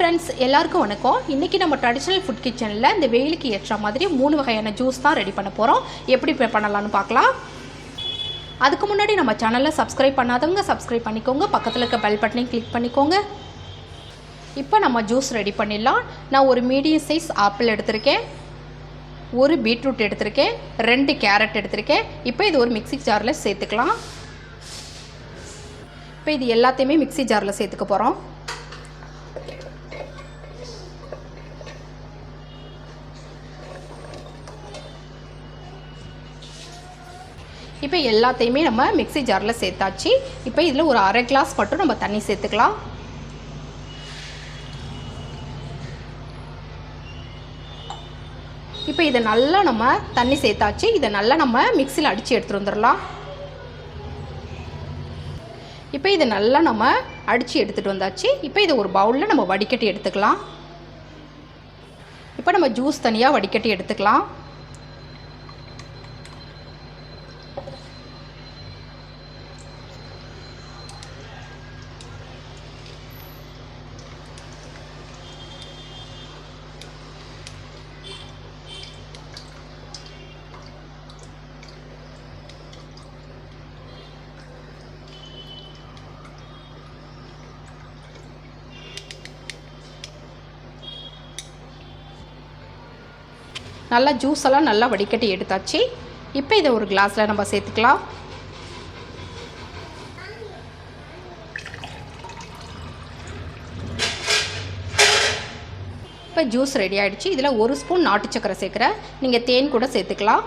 Friends, எல்லாருக்கும் வணக்கம். இன்றைக்கி நம்ம ட்ரெடிஷ்னல் ஃபுட் கிச்சனில் இந்த வெயிலுக்கு ஏற்ற மாதிரி 3 வகையான ஜூஸ் தான் ரெடி பண்ண போகிறோம். எப்படி பண்ணலான்னு பார்க்கலாம். அதுக்கு முன்னாடி நம்ம சேனலில் சப்ஸ்கிரைப் பண்ணாதவங்க சப்ஸ்கிரைப் பண்ணிக்கோங்க, பக்கத்தில் இருக்க பெல் பட்டனையும் கிளிக் பண்ணிக்கோங்க. இப்போ நம்ம ஜூஸ் ரெடி பண்ணிடலாம். நான் ஒரு மீடியம் சைஸ் ஆப்பிள் எடுத்திருக்கேன், ஒரு பீட்ரூட் எடுத்திருக்கேன், 2 கேரட் எடுத்திருக்கேன். இப்போ இது ஒரு மிக்ஸி ஜாரில் சேர்த்துக்கலாம். இப்போ இது எல்லாத்தையுமே மிக்ஸி ஜாரில் சேர்த்துக்க போகிறோம். இப்போ எல்லாத்தையுமே நம்ம மிக்ஸி ஜாரில் சேர்த்தாச்சு. இப்போ இதில் ஒரு அரை கிளாஸ் மட்டும் நம்ம தண்ணி சேர்த்துக்கலாம். இப்போ இதை நல்லா நம்ம தண்ணி சேர்த்தாச்சு. இதை நல்லா நம்ம மிக்ஸியில் அடித்து எடுத்துகிட்டு வந்துடலாம். இப்போ இதை நல்லா நம்ம அடித்து எடுத்துகிட்டு வந்தாச்சு. இப்போ இதை ஒரு பவுலில் நம்ம வடிகட்டி எடுத்துக்கலாம். இப்போ நம்ம ஜூஸ் தனியாக வடிகட்டி எடுத்துக்கலாம். நல்லா ஜூஸ் எல்லாம் நல்லா வடிகட்டி எடுத்தாச்சு. இப்போ இதை ஒரு கிளாஸில் நம்ம சேர்த்துக்கலாம். இப்போ ஜூஸ் ரெடி ஆகிடுச்சு. இதில் 1 ஸ்பூன் நாட்டு சக்கரை சேர்க்குறேன். நீங்கள் தேன் கூட சேர்த்துக்கலாம்.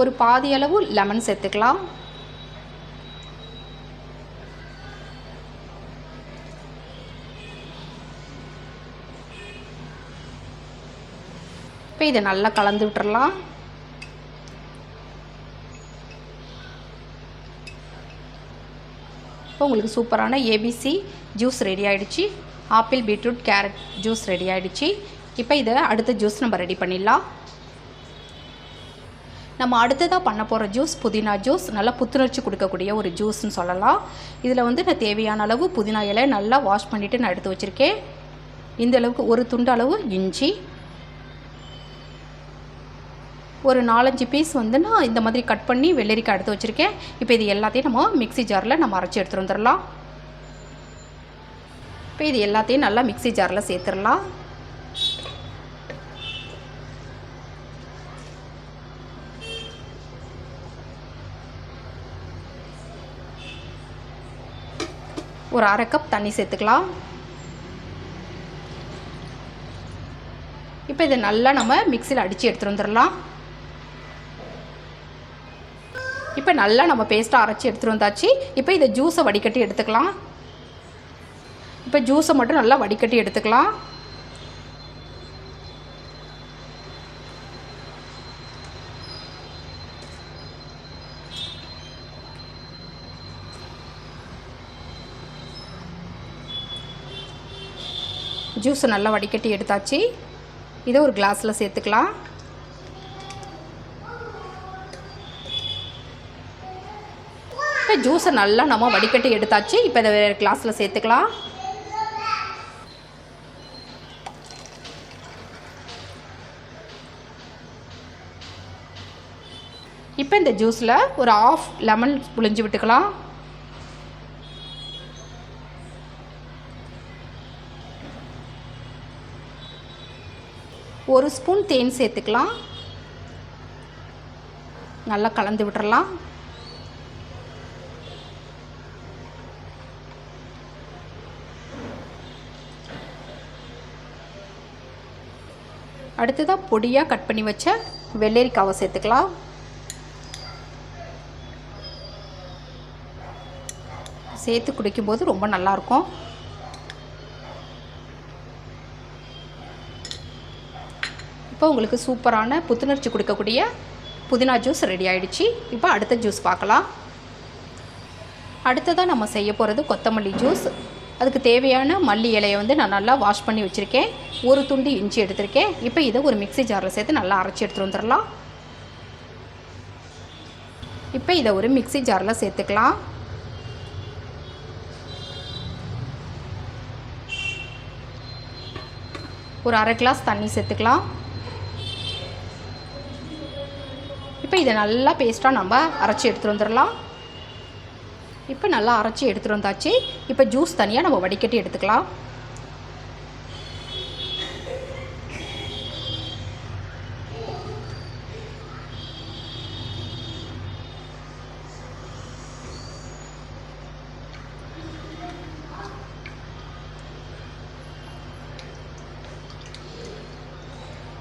ஒரு பாதி அளவு லெமன் சேர்த்துக்கலாம். இப்போ இதை நல்லா கலந்து விட்டுறலாம். இப்போ உங்களுக்கு சூப்பரான ஏபிசி ஜூஸ் ரெடி ஆகிடுச்சு. Apple beetroot carrot juice ready ஆகிடுச்சு. இப்போ இதை அடுத்த ஜூஸ் நம்ம ரெடி பண்ணிடலாம். நம்ம அடுத்ததாக பண்ண போகிற ஜூஸ் புதினா ஜூஸ். நல்லா புத்துணர்ச்சி கொடுக்கக்கூடிய ஒரு ஜூஸ்ன்னு சொல்லலாம். இதில் நான் தேவையான அளவு புதினா இலை நல்லா வாஷ் பண்ணிவிட்டு நான் எடுத்து வச்சுருக்கேன். இந்த அளவுக்கு ஒரு துண்டு அளவு இஞ்சி, ஒரு 4-5 பீஸ் நான் இந்த மாதிரி கட் பண்ணி வெள்ளரிக்காய் எடுத்து வச்சுருக்கேன். இப்போ இது எல்லாத்தையும் நம்ம மிக்ஸி ஜாரில் நம்ம அரைச்சி எடுத்துகிட்டு வந்துடலாம். இப்போ இது எல்லாத்தையும் நல்லா மிக்ஸி ஜாரில் சேர்த்துடலாம். ஒரு அரை கப் தண்ணி சேர்த்துக்கலாம். இப்போ இதை நல்லா நம்ம மிக்ஸியில் அடித்து எடுத்துகிட்டு வந்துடலாம். இப்போ நல்லா நம்ம பேஸ்ட்டாக அரைச்சி எடுத்துகிட்டு வந்தாச்சு. இப்போ இதை ஜூஸை வடிகட்டி எடுத்துக்கலாம். இப்போ ஜூஸை மட்டும் நல்லா வடிகட்டி எடுத்துக்கலாம். ஜூஸை நல்லா வடிகட்டி எடுத்தாச்சு. இதை ஒரு கிளாஸில் சேர்த்துக்கலாம். இப்போ ஜூஸை நல்லா நம்ம வடிகட்டி எடுத்தாச்சு. இப்போ இதை வேறு கிளாஸில் சேர்த்துக்கலாம். இப்போ இந்த ஜூஸில் ஒரு 1/2 லெமன் புழிஞ்சு விட்டுக்கலாம். ஒரு ஸ்பூன் தேன் சேர்த்துக்கலாம். நல்லா கலந்து விட்டுறலாம். அடுத்ததாக பொடியாக கட் பண்ணி வச்ச வெள்ளரிக்காவை சேர்த்துக்கலாம். சேர்த்து குடிக்கும்போது ரொம்ப நல்லாயிருக்கும். இப்போ உங்களுக்கு சூப்பரான புத்துணர்ச்சி கொடுக்கக்கூடிய புதினா ஜூஸ் ரெடி ஆகிடுச்சு. இப்போ அடுத்த ஜூஸ் பார்க்கலாம். அடுத்ததாக நம்ம செய்ய போகிறது கொத்தமல்லி ஜூஸ். அதுக்கு தேவையான மல்லி இலையை நான் நல்லா வாஷ் பண்ணி வச்சுருக்கேன். ஒரு துண்டு இஞ்சி எடுத்திருக்கேன். இப்போ இதை ஒரு மிக்ஸி ஜாரில் சேர்த்து நல்லா அரைச்சி எடுத்துகிட்டு வந்துடலாம். இப்போ இதை ஒரு மிக்ஸி ஜாரில் சேர்த்துக்கலாம். ஒரு அரை கிளாஸ் தண்ணி சேர்த்துக்கலாம். இப்போ இதை நல்லா பேஸ்ட்டாக நம்ம அரைச்சி எடுத்துகிட்டு வந்துடலாம். இப்போ நல்லா அரைச்சி எடுத்துகிட்டு வந்தாச்சு. இப்போ ஜூஸ் தனியாக நம்ம வடிகட்டி எடுத்துக்கலாம்.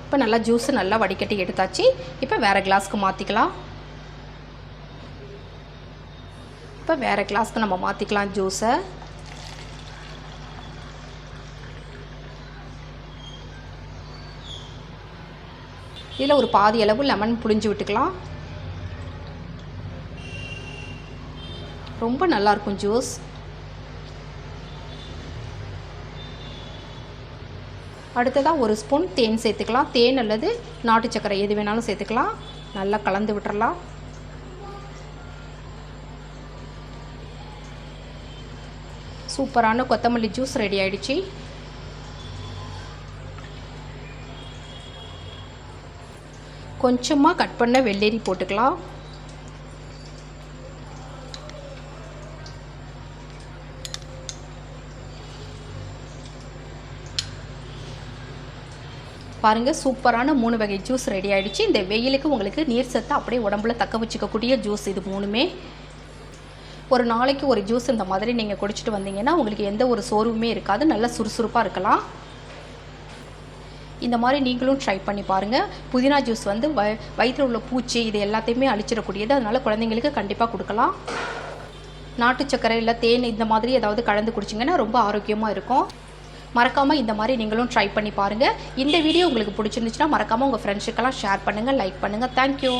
இப்போ நல்லா ஜூஸு நல்லா வடிகட்டி எடுத்தாச்சு. இப்போ வேறு கிளாஸ்க்கு மாற்றிக்கலாம். இப்போ வேறு கிளாஸ்க்கு நம்ம மாற்றிக்கலாம் ஜூஸை. இதில் ஒரு பாதி அளவு லெமன் புழிஞ்சு விட்டுக்கலாம். ரொம்ப நல்லாயிருக்கும் ஜூஸ். அடுத்ததாக ஒரு ஸ்பூன் தேன் சேர்த்துக்கலாம். தேன் அல்லது நாட்டு சர்க்கரை எது வேணாலும் சேர்த்துக்கலாம். நல்லா கலந்து விட்டுறலாம். சூப்பரான கொத்தமல்லி ஜூஸ் ரெடி ஆயிடுச்சு. கொஞ்சமாக கட் பண்ண வெள்ளரி போட்டுக்கலாம். பாருங்கள், சூப்பரான 3 வகை ஜூஸ் ரெடி ஆகிடுச்சு. இந்த வெயிலுக்கு உங்களுக்கு நீர் சத்து அப்படியே உடம்புல தக்க வச்சுக்கக்கூடிய ஜூஸ் இது 3மே. ஒரு நாளைக்கு ஒரு ஜூஸ் இந்த மாதிரி நீங்கள் குடிச்சிட்டு வந்தீங்கன்னா உங்களுக்கு எந்த ஒரு சோர்வுமே இருக்காது. நல்லா சுறுசுறுப்பாக இருக்கலாம். இந்த மாதிரி நீங்களும் ட்ரை பண்ணி பாருங்கள். புதினா ஜூஸ் வந்து வயிற்றில் உள்ள பூச்சி இது எல்லாத்தையுமே அழிச்சிடக்கூடியது. அதனால் குழந்தைங்களுக்கு கண்டிப்பாக கொடுக்கலாம். நாட்டு சர்க்கரை இல்லை தேன் இந்த மாதிரி ஏதாவது கலந்து குடிச்சிங்கன்னா ரொம்ப ஆரோக்கியமாக இருக்கும். மறக்காமல் இந்த மாதிரி நீங்களும் ட்ரை பண்ணி பாருங்கள். இந்த வீடியோ உங்களுக்கு பிடிச்சிருந்துச்சுன்னா மறக்காமல் உங்கள் ஃப்ரெண்ட்ஸுக்கெல்லாம் ஷேர் பண்ணுங்கள், லைக் பண்ணுங்கள். தேங்க்யூ.